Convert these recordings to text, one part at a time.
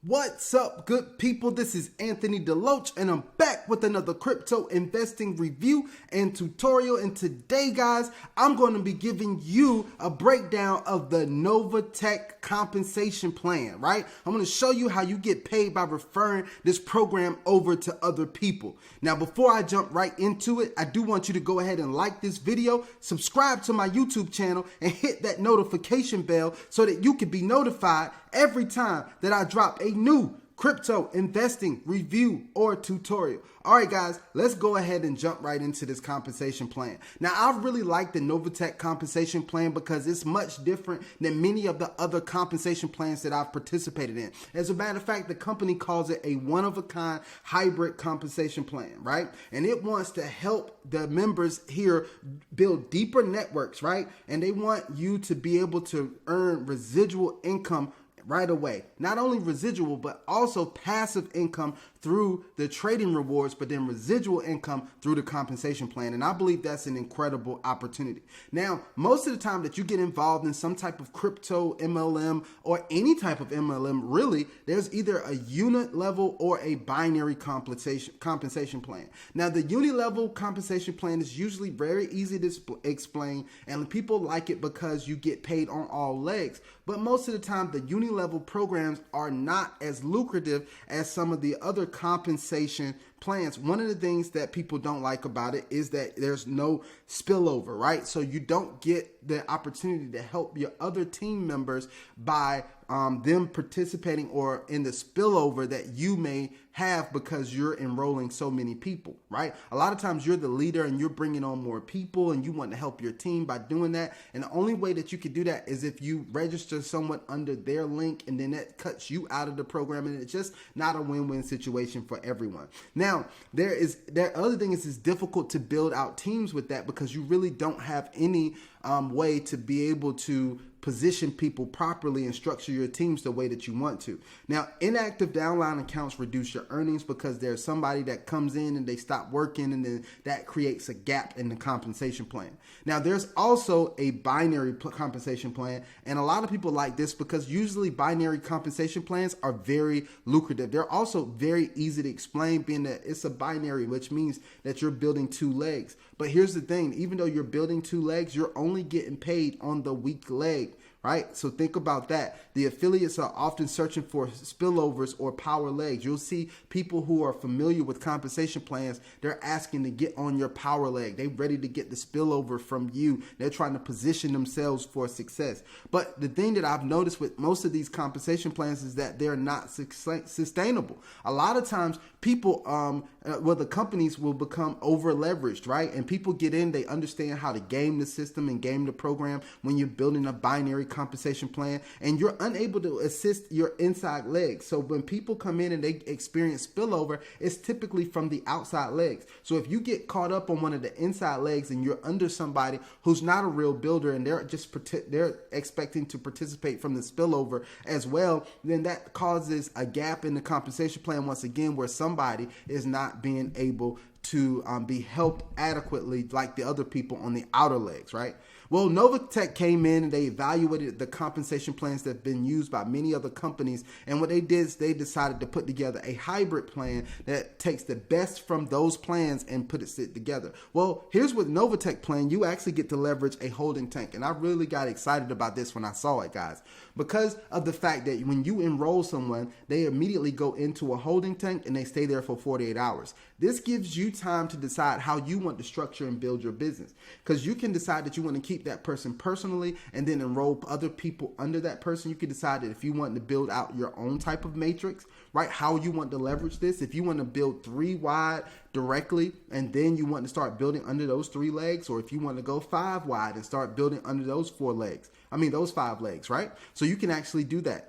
What's up, good people? This is Anthony DeLoach, and I'm back with another crypto investing review and tutorial. And today, guys, I'm going to be giving you a breakdown of the NovaTech Compensation plan, right? I'm going to show you how you get paid by referring this program over to other people. Now, before I jump right into it, I do want you to go ahead and like this video, subscribe to my YouTube channel, and hit that notification bell so that you can be notified every time that I drop a new crypto investing review or tutorial. All right, guys, let's go ahead and jump right into this compensation plan. Now, I really like the NovaTech compensation plan because it's much different than many of the other compensation plans that I've participated in. As a matter of fact, the company calls it a one-of-a-kind hybrid compensation plan, right? And it wants to help the members here build deeper networks, right? And they want you to be able to earn residual income right away. Not only residual, but also passive income through the trading rewards, but then residual income through the compensation plan. And I believe that's an incredible opportunity. Now, most of the time that you get involved in some type of crypto MLM or any type of MLM, really, there's either a unit level or a binary compensation plan. Now, the unit level compensation plan is usually very easy to explain, and people like it because you get paid on all legs. But most of the time, the uni-level programs are not as lucrative as some of the other compensation plans. One of the things that people don't like about it is that there's no spillover, right? So you don't get the opportunity to help your other team members by them participating or in the spillover that you may have because you're enrolling so many people, right? A lot of times you're the leader and you're bringing on more people and you want to help your team by doing that. And the only way that you could do that is if you register someone under their link, and then that cuts you out of the program, and it's just not a win-win situation for everyone. Now, other thing is it's difficult to build out teams with that because you really don't have any way to be able to position people properly and structure your teams the way that you want to. Now, inactive downline accounts reduce your earnings because there's somebody that comes in and they stop working, and then that creates a gap in the compensation plan. Now, there's also a binary compensation plan, and a lot of people like this because usually binary compensation plans are very lucrative. They're also very easy to explain, being that it's a binary, which means that you're building two legs. But here's the thing, even though you're building two legs, you're only getting paid on the weak leg, right? So think about that. The affiliates are often searching for spillovers or power legs. You'll see people who are familiar with compensation plans, they're asking to get on your power leg. They're ready to get the spillover from you. They're trying to position themselves for success. But the thing that I've noticed with most of these compensation plans is that they're not sustainable. A lot of times people, the companies will become over leveraged, right? And people get in, they understand how to game the system and game the program when you're building a binary compensation plan, and you're unable to assist your inside legs. So when people come in and they experience spillover, it's typically from the outside legs. So if you get caught up on one of the inside legs and you're under somebody who's not a real builder and they're expecting to participate from the spillover as well, then that causes a gap in the compensation plan once again, where somebody is not being able to be helped adequately like the other people on the outer legs, right? Well, NovaTech came in and they evaluated the compensation plans that have been used by many other companies. And what they did is they decided to put together a hybrid plan that takes the best from those plans and puts it together. Well, here's what NovaTech plan, you actually get to leverage a holding tank. And I really got excited about this when I saw it, guys, because of the fact that when you enroll someone, they immediately go into a holding tank and they stay there for 48 hours. This gives you time to decide how you want to structure and build your business, because you can decide that you want to keep that person personally and then enroll other people under that person. You can decide that if you want to build out your own type of matrix, right? How you want to leverage this. If you want to build 3 wide directly and then you want to start building under those 3 legs, or if you want to go 5 wide and start building under those 5 legs, right? So you can actually do that.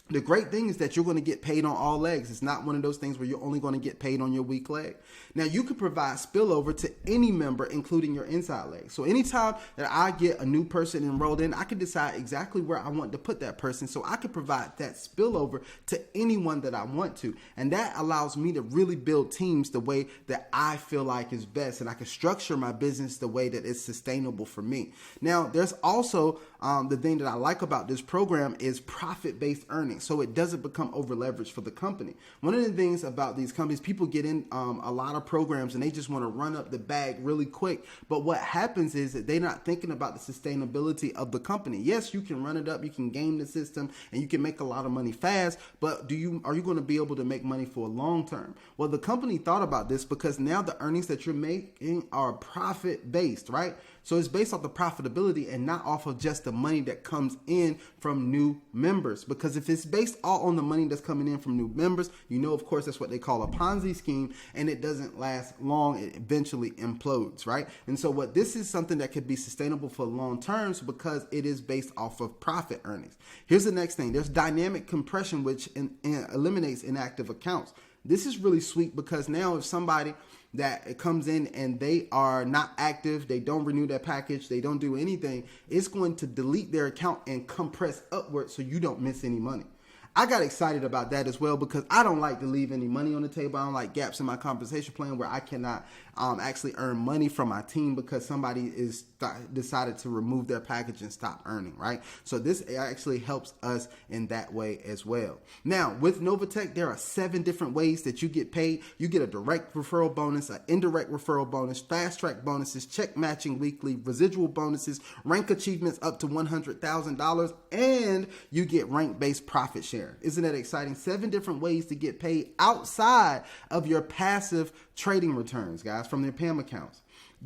The great thing is that you're going to get paid on all legs. It's not one of those things where you're only going to get paid on your weak leg. Now, you can provide spillover to any member, including your inside leg. So anytime that I get a new person enrolled in, I can decide exactly where I want to put that person. So I can provide that spillover to anyone that I want to. And that allows me to really build teams the way that I feel like is best. And I can structure my business the way that it's sustainable for me. Now, there's also the thing that I like about this program is profit-based earnings. earnings, so it doesn't become over leveraged for the company. One of the things about these companies, people get in a lot of programs and they just want to run up the bag really quick. But what happens is that they're not thinking about the sustainability of the company. Yes, you can run it up, you can game the system, and you can make a lot of money fast. But are you going to be able to make money for a long term? Well, the company thought about this because now the earnings that you're making are profit based, right? So it's based off the profitability and not off of just the money that comes in from new members. Because if it's based all on the money that's coming in from new members, you know, of course, that's what they call a Ponzi scheme, and it doesn't last long. It eventually implodes, right? And so what this is something that could be sustainable for long terms because it is based off of profit earnings. Here's the next thing. There's dynamic compression, which eliminates inactive accounts. This is really sweet because now if somebody that comes in and they are not active, they don't renew their package, they don't do anything, it's going to delete their account and compress upward so you don't miss any money. I got excited about that as well because I don't like to leave any money on the table. I don't like gaps in my compensation plan where I cannot actually earn money from my team because somebody is decided to remove their package and stop earning, right? So this actually helps us in that way as well. Now, with NovaTech, there are 7 different ways that you get paid. You get a direct referral bonus, an indirect referral bonus, fast track bonuses, check matching weekly, residual bonuses, rank achievements up to $100,000, and you get rank-based profit share. Isn't that exciting? 7 different ways to get paid outside of your passive trading returns, guys, from their PAM accounts.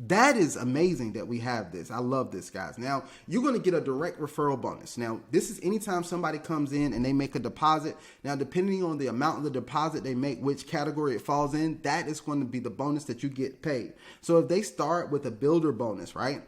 That is amazing that we have this. I love this, guys. Now, you're going to get a direct referral bonus. Now, this is anytime somebody comes in and they make a deposit. Now, depending on the amount of the deposit they make, which category it falls in, that is going to be the bonus that you get paid. So if they start with a builder bonus, right?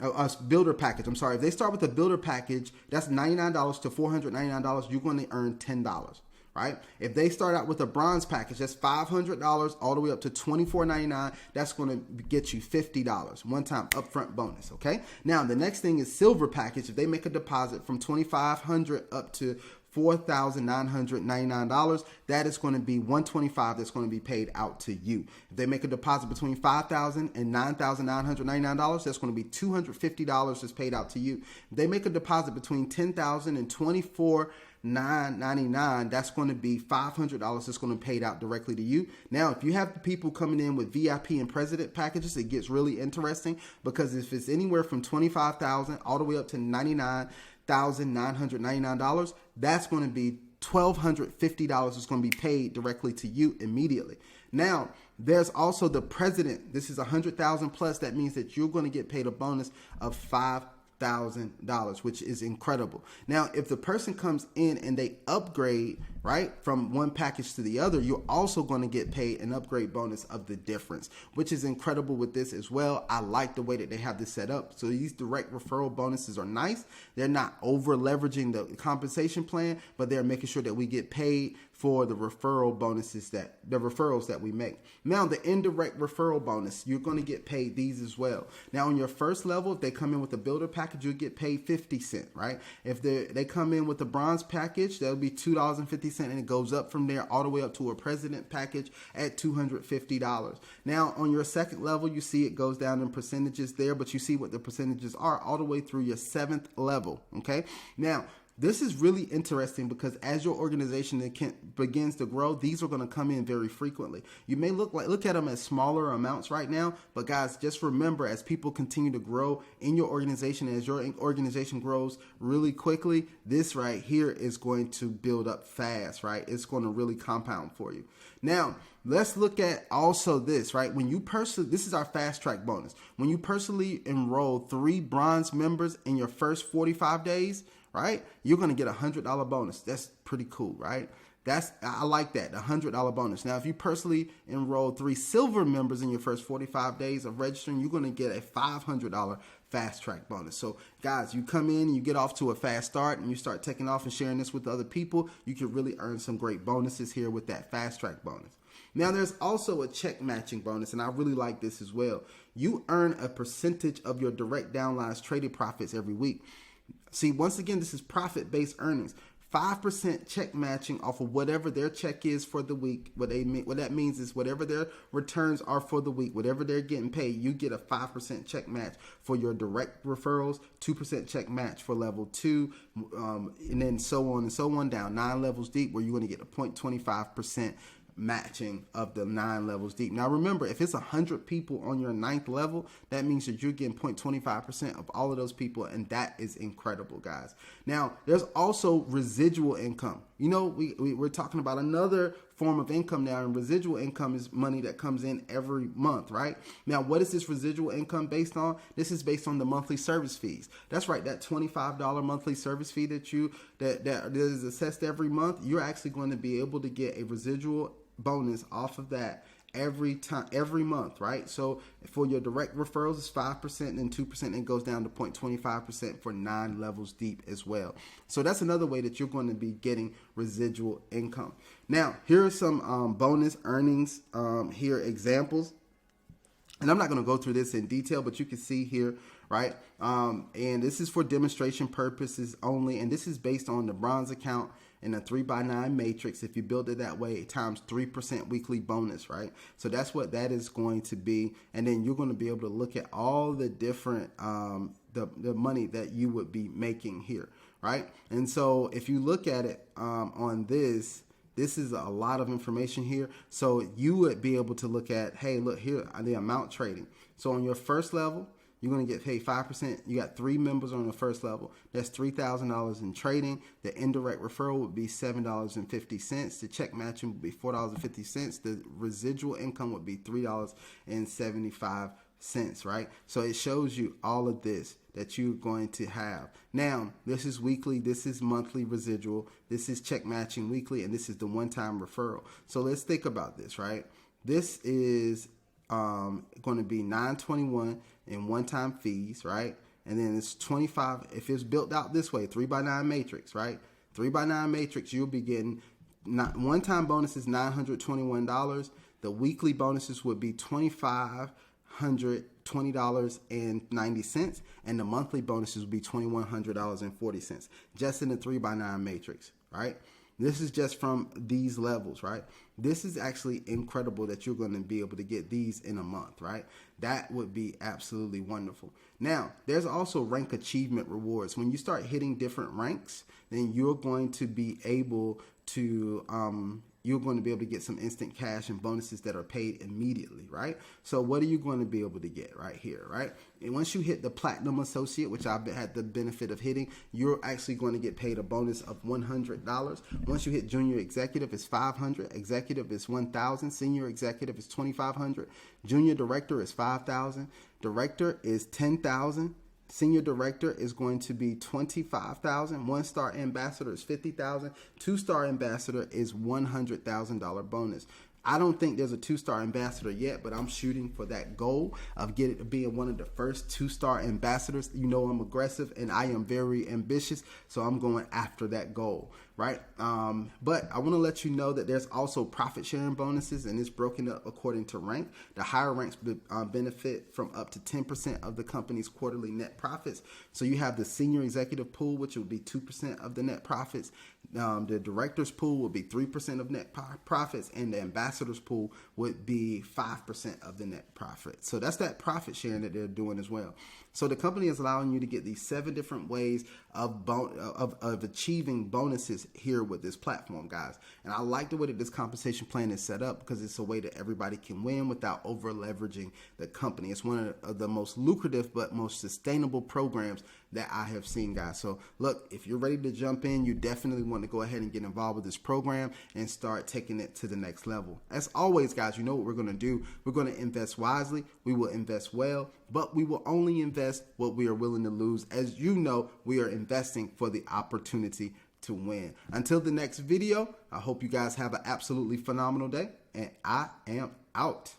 A builder package, I'm sorry. If they start with a builder package, that's $99 to $499, you're going to earn $10. Right? If they start out with a bronze package, that's $500 all the way up to $24.99. That's going to get you $50, one-time upfront bonus. Okay. Now the next thing is silver package. If they make a deposit from $2,500 up to $4,999, that is going to be $125 that's going to be paid out to you. If they make a deposit between $5,000 and $9,999, that's going to be $250 that's paid out to you. If they make a deposit between $10,000 and $24,999, that's going to be $500 that's going to be paid out directly to you. Now, if you have the people coming in with VIP and president packages, it gets really interesting because if it's anywhere from $25,000 all the way up to $99,999, that's going to be $1,250 that's going to be paid directly to you immediately. Now, there's also the president. This is $100,000 plus. That means that you're going to get paid a bonus of $5,000, which is incredible. Now, if the person comes in and they upgrade, right, from one package to the other, you're also going to get paid an upgrade bonus of the difference, which is incredible with this as well. I like the way that they have this set up. So these direct referral bonuses are nice. They're not over leveraging the compensation plan, but they're making sure that we get paid for the referral bonuses the referrals that we make. Now, the indirect referral bonus, you're going to get paid these as well. Now, on your first level, if they come in with a builder package, you'll get paid 50 cents, right? If they come in with the bronze package, that'll be $2.50, and it goes up from there all the way up to a president package at $250. Now, on your second level, you see it goes down in percentages there, but you see what the percentages are all the way through your 7th level, okay? Now, this is really interesting because as your organization begins to grow, these are going to come in very frequently. You may look at them as smaller amounts right now, but guys, just remember, as people continue to grow in your organization, as your organization grows really quickly, this right here is going to build up fast, right? It's going to really compound for you. Now, let's look at also this, right? When you this is our fast track bonus. When you personally enroll 3 bronze members in your first 45 days, right, you're going to get a $100 bonus. That's pretty cool, right? I like that, $100 bonus. Now, if you personally enroll 3 silver members in your first 45 days of registering, you're going to get a $500 fast track bonus. So guys, you come in and you get off to a fast start and you start taking off and sharing this with other people, you can really earn some great bonuses here with that fast track bonus. Now, there's also a check matching bonus, and I really like this as well. You earn a percentage of your direct downline's traded profits every week. See, once again, this is profit-based earnings. 5% check matching off of whatever their check is for the week. What that means is whatever their returns are for the week, whatever they're getting paid, you get a 5% check match for your direct referrals, 2% check match for level 2, and then so on and so on down 9 levels deep, where you're going to get a 0.25% matching of the 9 levels deep. Now remember, if it's 100 people on your 9th level, that means that you're getting 0.25% of all of those people, and that is incredible, guys. Now there's also residual income. You know, we're talking about another form of income now, and residual income is money that comes in every month, right? Now, what is this residual income based on? This is based on the monthly service fees. That's right, that $25 monthly service fee that is assessed every month. You're actually going to be able to get a residual bonus off of that every month, right? So for your direct referrals, it's 5%, and 2%, and goes down to 0.25% for 9 levels deep as well. So that's another way that you're going to be getting residual income. Now, here are some bonus earnings examples. And I'm not going to go through this in detail, but you can see here, right? And this is for demonstration purposes only. And this is based on the bronze account in a 3x9 matrix. If you build it that way, times 3% weekly bonus, right? So that's what that is going to be. And then you're going to be able to look at all the different, the money that you would be making here, right? And so if you look at it on this is a lot of information here. So you would be able to look at, hey, look here, the amount trading. So on your first level, you're going to get paid 5%. You got 3 members on the first level. That's $3,000 in trading. The indirect referral would be $7.50. The check matching would be $4.50. The residual income would be $3.75, right? So it shows you all of this that you're going to have. Now, this is weekly, this is monthly residual, this is check matching weekly, and this is the one-time referral. So let's think about this, right? This is going to be $9.21 in one-time fees, right? And then it's $25 if it's built out this way, 3x9 matrix, right? 3x9 matrix, you'll be getting one-time bonus is $921. The weekly bonuses would be $2,520.90, and the monthly bonuses would be $2,100.40, just in the 3x9 matrix, right? This is just from these levels, right? This is actually incredible that you're going to be able to get these in a month, right? That would be absolutely wonderful. Now, there's also rank achievement rewards. When you start hitting different ranks, then you're going to be able to get some instant cash and bonuses that are paid immediately, right? So what are you going to be able to get right here, right? And once you hit the platinum associate, which I've had the benefit of hitting, you're actually going to get paid a bonus of $100. Once you hit junior executive, it's $500. Executive is $1,000. Senior executive is $2,500. Junior director is $5,000. Director is $10,000. Senior director is going to be $25,000. 1-star ambassador is $50,000. 2-star ambassador is $100,000 bonus. I don't think there's a 2-star ambassador yet, but I'm shooting for that goal of being one of the first 2-star ambassadors. You know, I'm aggressive and I am very ambitious, so I'm going after that goal, right? But I want to let you know that there's also profit sharing bonuses, and it's broken up according to rank. The higher ranks benefit from up to 10% of the company's quarterly net profits. So you have the senior executive pool, which would be 2% of the net profits. The director's pool would be 3% of net profits, and the ambassador's pool would be 5% of the net profit. So that's that profit sharing that they're doing as well. So the company is allowing you to get these 7 different ways of achieving bonuses here with this platform, guys. And I like the way that this compensation plan is set up, because it's a way that everybody can win without over leveraging the company. It's one of the most lucrative but most sustainable programs that I have seen, guys. So look, if you're ready to jump in, you definitely want to go ahead and get involved with this program and start taking it to the next level. As always, guys, you know what we're going to do. We're going to invest wisely. We will invest well, but we will only invest what we are willing to lose. As you know, we are investing for the opportunity to win. Until the next video, I hope you guys have an absolutely phenomenal day, and I am out.